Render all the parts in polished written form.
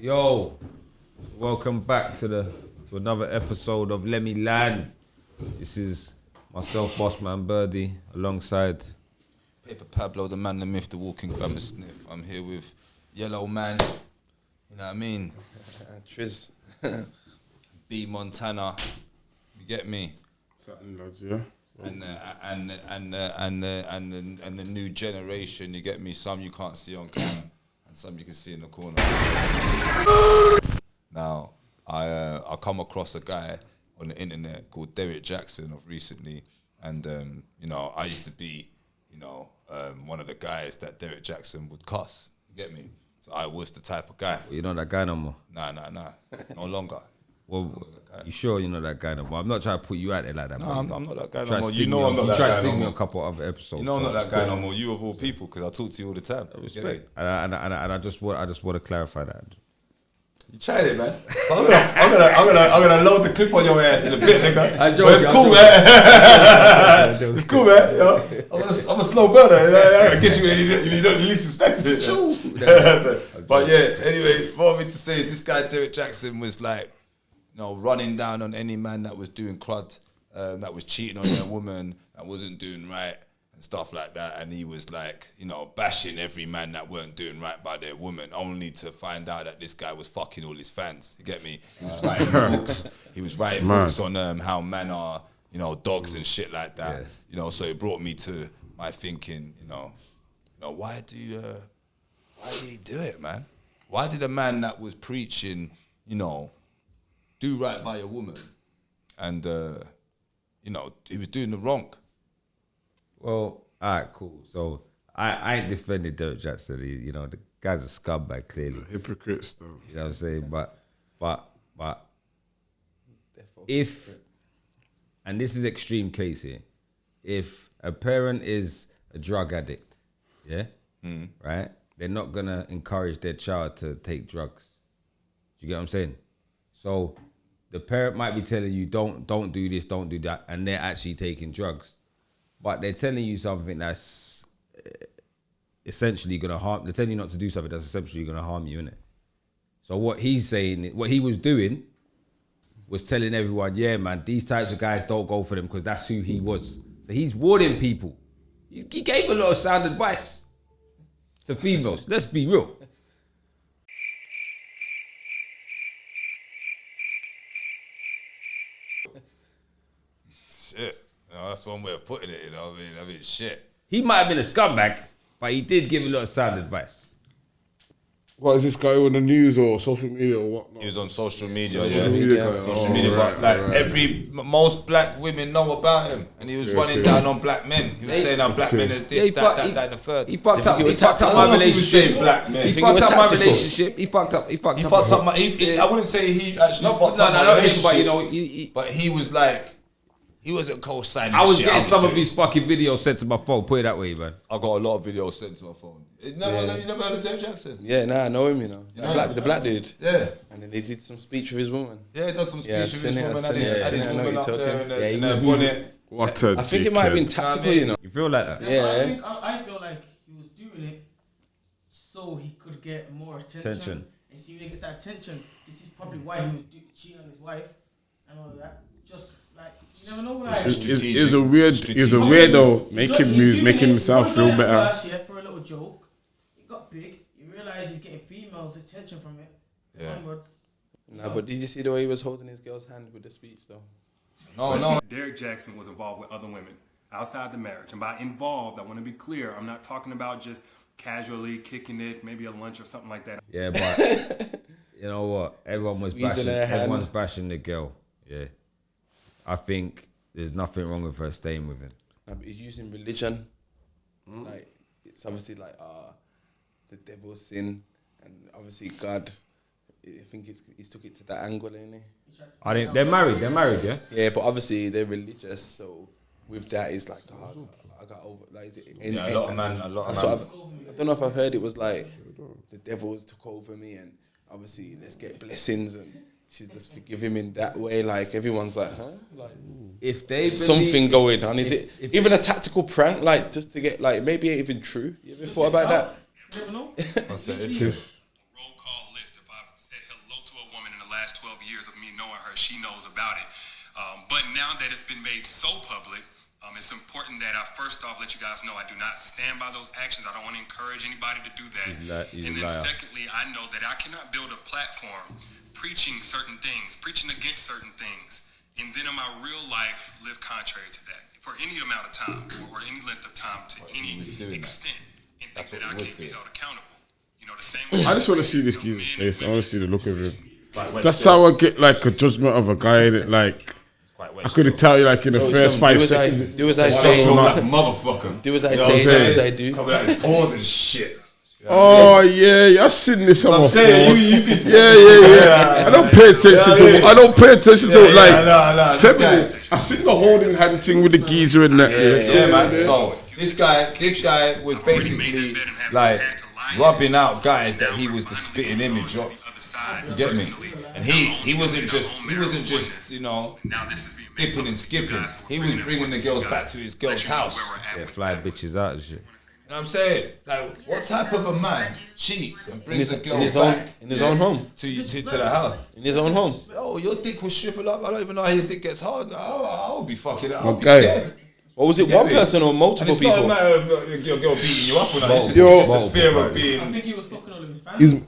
Yo, welcome back to another episode of Let Me Land. This is myself, Bossman Birdie, alongside Paper Pablo, the man, the myth, the walking grammar sniff. I'm here with Yellow Man, you know what I mean? Triz. B Montana, you get me? Certain lads, yeah. And the new generation, you get me? Some you can't see on camera, and some you can see in the corner. Now, I come across a guy on the internet called Derrick Jaxn of recently, and you know, I used to be, you know, one of the guys that Derrick Jaxn would cuss. You get me? So I was the type of guy. you're not that guy no more. Nah, no longer. Well, you sure you're not that guy no more? I'm not trying to put you out there like that. No, I'm not that guy Try no more. to You sting know me I'm not you that try to guy no sting me more. a couple other episodes. You know I'm so not that guy no more. You of all people, because I talk to you all the time. Respect. And I just want to clarify that. You tried it, man. I'm gonna load the clip on your ass in a bit, nigga. But it's cool, man. It's cool, man. You know? I'm a slow burner. I guess you don't least suspect it. But yeah, anyway, what I mean to say is this guy Derrick Jaxn was like, you know, running down on any man that was doing crud, that was cheating on their woman, that wasn't doing right and stuff like that. And he was like, you know, bashing every man that weren't doing right by their woman, only to find out that this guy was fucking all his fans. You get me? He was writing books. He was writing books on how men are, you know, dogs and shit like that. Yeah. You know, so it brought me to my thinking, you know, why did he do it, man? Why did a man that was preaching, you know, do right by a woman, and you know, he was doing the wrong? Well, all right, cool. So I ain't defended Derrick Jaxn. You know, the guy's a scumbag, clearly. Hypocrites, though. You know what I'm saying? But if, and this is extreme case here, if a parent is a drug addict, yeah, right, they're not gonna encourage their child to take drugs. Do you get what I'm saying? So the parent might be telling you, don't do this, don't do that, and they're actually taking drugs. But they're telling you something that's essentially gonna harm. They're telling you not to do something that's essentially gonna harm you, innit? So what he's saying, what he was doing, was telling everyone, yeah, man, these types of guys don't go for them because that's who he was. So he's warning people. He gave a lot of sound advice to females. Let's be real. Shit. No, that's one way of putting it, you know what I mean, shit. He might have been a scumbag, but he did give a lot of sound advice. What, is this guy on the news or social media or whatnot? He was on social media, Social media guy. Social media, but like most black women know about him, and he was running down on black men. He was saying how black men are this, that, and the third. He fucked up my relationship. Black men. He fucked up my relationship. He fucked up my. I wouldn't say he actually fucked up my relationship. But you know, but he was like, he wasn't co-signing. I was getting some of his fucking videos sent to my phone. Put it that way, man. I got a lot of videos sent to my phone. You never heard of Derrick Jaxn? Yeah, nah, I know him, you know. The black dude. Yeah. And then they did some speech with his woman. Yeah, he did some speech with his woman. Had his I know woman you're up there talking. in her bonnet. What a I think it might have been tactical, you know. You feel like that? Yeah. I feel like he was doing it so he could get more attention. And see, when he gets that attention, this is probably why he was cheating on his wife and all of that. Just like, you never know. Like, It's a weirdo making moves, making himself feel better. Yeah, for a little joke, it got big. You realize he's getting females' attention from it. Yeah. Nah, but did you see the way he was holding his girl's hand with the speech, though? No. Derrick Jaxn was involved with other women outside the marriage. And by involved, I want to be clear. I'm not talking about just casually kicking it, maybe a lunch or something like that. Yeah, but you know what? Everyone's bashing the girl. Yeah. I think there's nothing wrong with her staying with him. Nah, but he's using religion. Like, it's obviously like the devil's sin, and obviously God. I think he's took it to that angle, ain't he? They're married, yeah? Yeah, but obviously they're religious, so with that it's like, I got over, like, is it? A lot of man. I don't know if I've heard it was like, the devil's took over me, and obviously let's get blessings, and she's just forgive him in that way. Like, everyone's like, huh? Like, if they something going on, is it even a tactical prank? Like, just to get, like, maybe it even true. You ever thought about that? Never know. Roll call list if I've said spoke to a woman in the last 12 years of me knowing her. She knows about it. But now that it's been made so public, it's important that I first off let you guys know I do not stand by those actions. I don't want to encourage anybody to do that. And then secondly, I know that I cannot build a platform preaching certain things, preaching against certain things, and then in my real life live contrary to that for any amount of time or any length of time to any extent, and think that I can't be held accountable. You know, the same way. I just want to see this geezer's face. I want to see the look of him. That's how I get like a judgment of a guy that like I could tell you like in the first 5 seconds. Do as I say. Like a motherfucker. Do as I say. Do as I do. Coming out his pores and shit. Oh yeah, I've seen this. I'm saying you be yeah. I don't pay attention to. I don't pay attention to like feminine. I seen the holding hand thing with the geezer in that. Yeah, man. So this guy was basically like rubbing out guys that he was the spitting image of. You get me? And he wasn't just you know dipping and skipping. He was bringing the girls back to his girl's house. Yeah, fly bitches out and shit. You know what I'm saying? Like, what type of a man cheats and brings a girl in his own home to the house? In his own home. Oh, your dick was shriveled up. I don't even know how your dick gets hard. I'll be fucking it. I'll be scared. Or was it one person or multiple people? It's not a matter of your girl beating you up or not. It's just the fear of being. I think he was fucking all of his fans.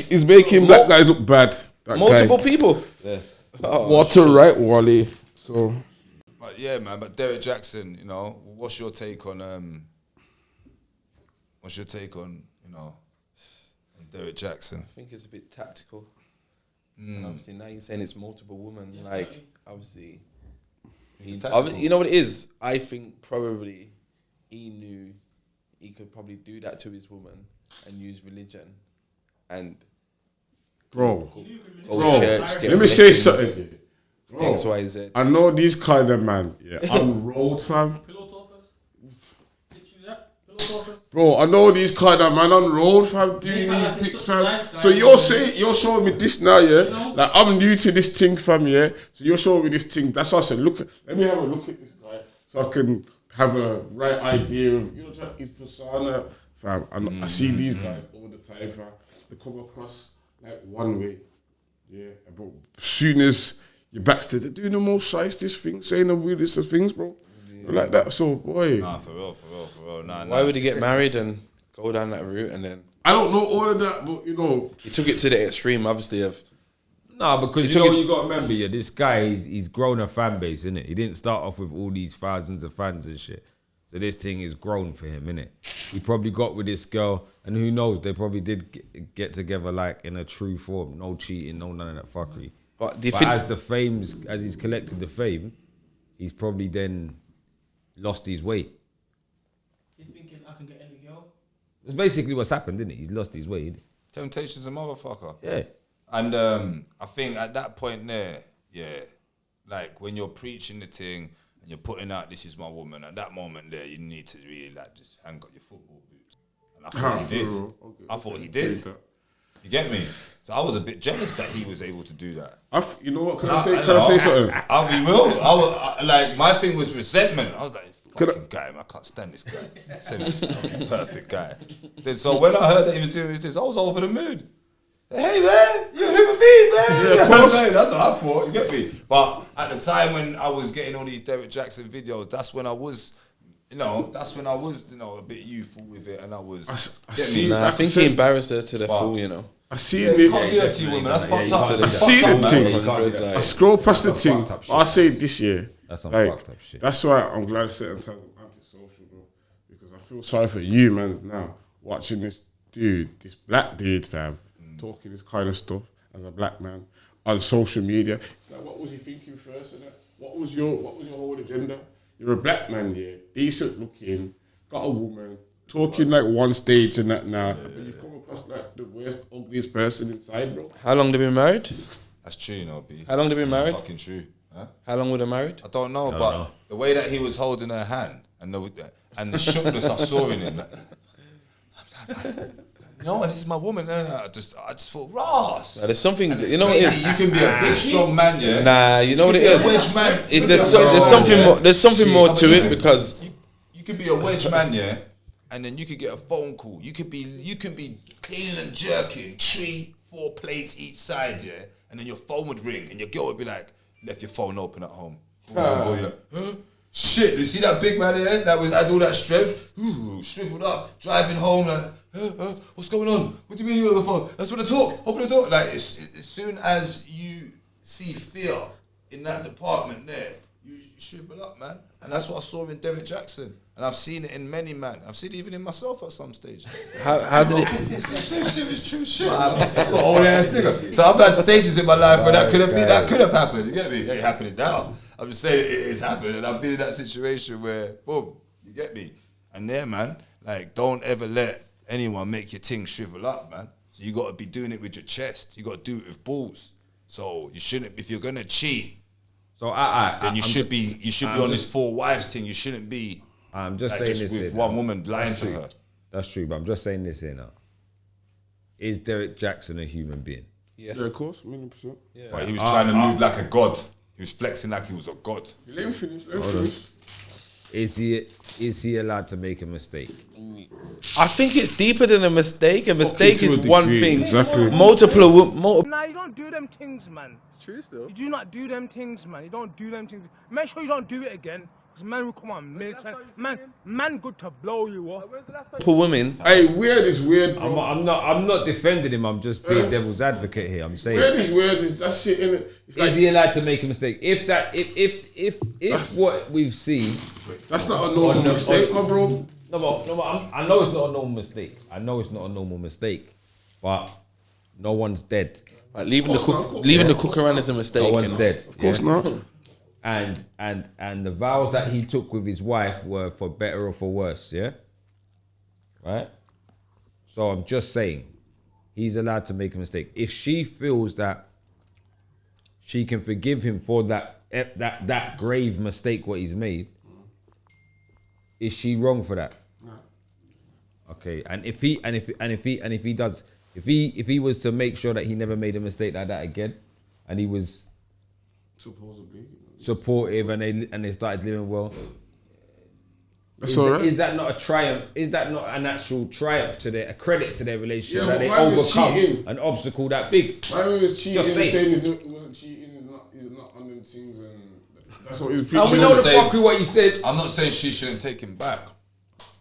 He's making black guys look bad. Multiple people. Yeah. What a right, Wally. So. But yeah, man. But Derrick Jaxn, you know, what's your take on Derrick Jaxn? I think it's a bit tactical. Obviously, now you're saying it's multiple women. Like, obviously, you know what it is? I think probably he knew he could probably do that to his woman and use religion and go to church. Let me say something. Bro, X, Y, Z. I know these kind of man. Yeah, I'm rolled, fam. Bro, I know these kind of man on road, fam, doing these pics, fam. So you're showing me this now, yeah? Like, I'm new to this thing, fam, yeah? So you're showing me this thing. That's why I said, let me have a look at this guy so I can have a right idea of, you know, his persona, fam. I see these guys all the time, fam. They come across like one way, yeah? But as soon as you're backstage, they're doing the most shiestest things, saying the weirdest of things, bro. Like that, so boy. Nah, for real. Nah. Why would he get married and go down that route and then? I don't know all of that, but you know, he took it to the extreme, obviously. Nah, because you got to remember, yeah, this guy he's grown a fan base, innit? He didn't start off with all these thousands of fans and shit. So this thing is grown for him, innit? He probably got with this girl, and who knows? They probably did get together like in a true form, no cheating, no none of that fuckery. But as he's collected the fame, he's probably then lost his way. He's thinking, I can get any girl. That's basically what's happened, isn't it? He's lost his way. Temptation's a motherfucker. Yeah. And I think at that point there, yeah, like when you're preaching the thing and you're putting out, this is my woman, at that moment there, you need to really like just hang up your football boots. And I thought he did. Okay. I thought he did. You get me? So I was a bit jealous that he was able to do that. You know what? Can I say something? I'll be real. Like my thing was resentment. I was like, fucking guy, man, I can't stand this guy. Send this fucking perfect guy. Then, so when I heard that he was doing this, I was over the moon. Hey man, you're a human being, man. Yeah, you know what I'm saying? That's what I thought. You get me? But at the time when I was getting all these Derrick Jaxn videos, that's when I was, a bit youthful with it, and I was. I think he embarrassed her to the full, you know. I see it. You can't do that to you, women. That's fucked up. I see the thing. I scroll past the thing. I say this year. That's some fucked up shit. That's why I'm glad certain times I'm antisocial, bro. Because I feel sorry for you, man, now watching this black dude, fam, talking this kind of stuff as a black man on social media. Like, what was he thinking first? And what was your whole agenda? You're a black man, yeah, decent looking, got a woman, talking like one stage and that now. But you've come across like the worst, ugliest person inside, bro. How long they been married? That's true, you know, B. How long they been married? That's fucking true. Huh? How long were they married? I don't know, but the way that he was holding her hand and the shookness I saw in him. No, this is my woman. I just thought, Ross. There's something, you know what it is? You can be a big, strong man, yeah. Nah, you know what it is? There's something more to it because you could be a wedge man, yeah, and then you could get a phone call. You can be cleaning and jerking 3-4 4 plates each side, yeah, and then your phone would ring, and your girl would be like, left your phone open at home. You're like, huh? Shit, you see that big man there that had all that strength? Ooh, shriveled up, driving home, like, what's going on? What do you mean you're on the phone? Let's want to talk, open the door. Like, as soon as you see fear in that department there, you shrivel up, man. And that's what I saw in Derrick Jaxn. And I've seen it in many men. I've seen it even in myself at some stage. How did it? It's serious, true shit. Old ass nigga. So I've had stages in my life where that could have happened. You get me? It ain't happening now. I'm just saying it is happening, and I've been in that situation where, boom, you get me? And there, man, like, don't ever let anyone make your thing shrivel up, man. So you got to be doing it with your chest. You got to do it with balls. So you shouldn't, if you're gonna cheat, then you should be on this 4 wives thing. You shouldn't be. I'm just like, saying this with one woman lying to her. That's true, but I'm just saying this here now. Is Derrick Jaxn a human being? Yes. Yeah, of course, 1,000,000%. Yeah. But he was trying to move like a god. He was flexing like he was a god. Let me finish. Is he allowed to make a mistake? I think it's deeper than a mistake. A mistake to a is degree, one thing. exactly. Multiple. Nah, you don't do them things, man. True still. You do not do them things, man. You don't do them things. Make sure you don't do it again. Because man will come on, man good to blow you up. Women. Hey, weird is weird, bro. I'm not defending him. I'm just being devil's advocate here. I'm saying Weird is that shit in it. It's like, is he allowed to make a mistake? If what we've seen, that's not a normal mistake, my bro. No, I know it's not a normal mistake. But no one's dead. Like leaving the cook around is a mistake. No one's dead. Of course not. And the vows that he took with his wife were for better or for worse, yeah? Right? So I'm just saying, he's allowed to make a mistake. If she feels that she can forgive him for that grave mistake what he's made, is she wrong for that? No. Okay, and if he was to make sure that he never made a mistake like that again, and he was supposedly supportive and they started living well. That's all right. Is that not a triumph? Is that not an actual triumph to a credit to their relationship, Yeah, that they but overcome an obstacle that big? Why was cheating? Just saying. Saying he wasn't cheating. He's not on them things, and that's what he was preaching. And we know the fuck with what he said. I'm not saying she shouldn't take him back.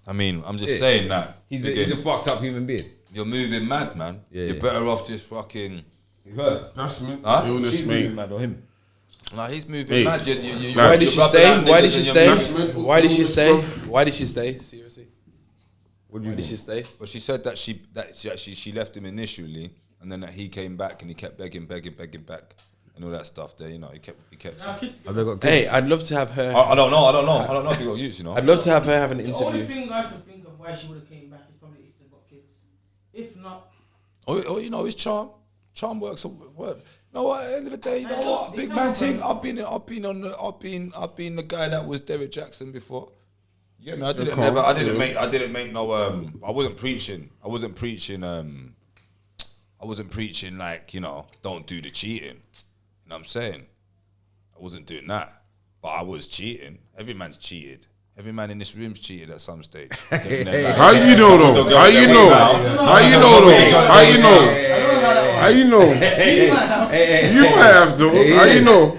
I mean, I'm just saying that he's a fucked up human being. You're moving mad, man. You're better off just fucking. You heard? That's me. Illness, she's moving mad, or him? Nah, he's moving mad. Why did she stay? Why did she stay? Why did she stay? Why did she stay? Seriously. Why did she stay? Well, she said that she left him initially, and then that he came back and he kept begging back, and all that stuff. There, you know, he kept. Have they got kids? Hey, I'd love to have her. I don't know if he got used. You know. I'd love to have her have an The only interview. thing I could think of why she would have came back is probably if they got kids. If not, Or you know, his charm works. You know what? At the end of the day, you know what? Big man thing. I've been the guy that was Derrick Jaxn before. You get me? I didn't make no. I wasn't preaching like, you know, don't do the cheating. You know what I'm saying? I wasn't doing that, but I was cheating. Every man's cheated. Every man in this room's cheated at some stage. How you know though? How you know? How you know though? How you know? How you know? You might have though. How you know?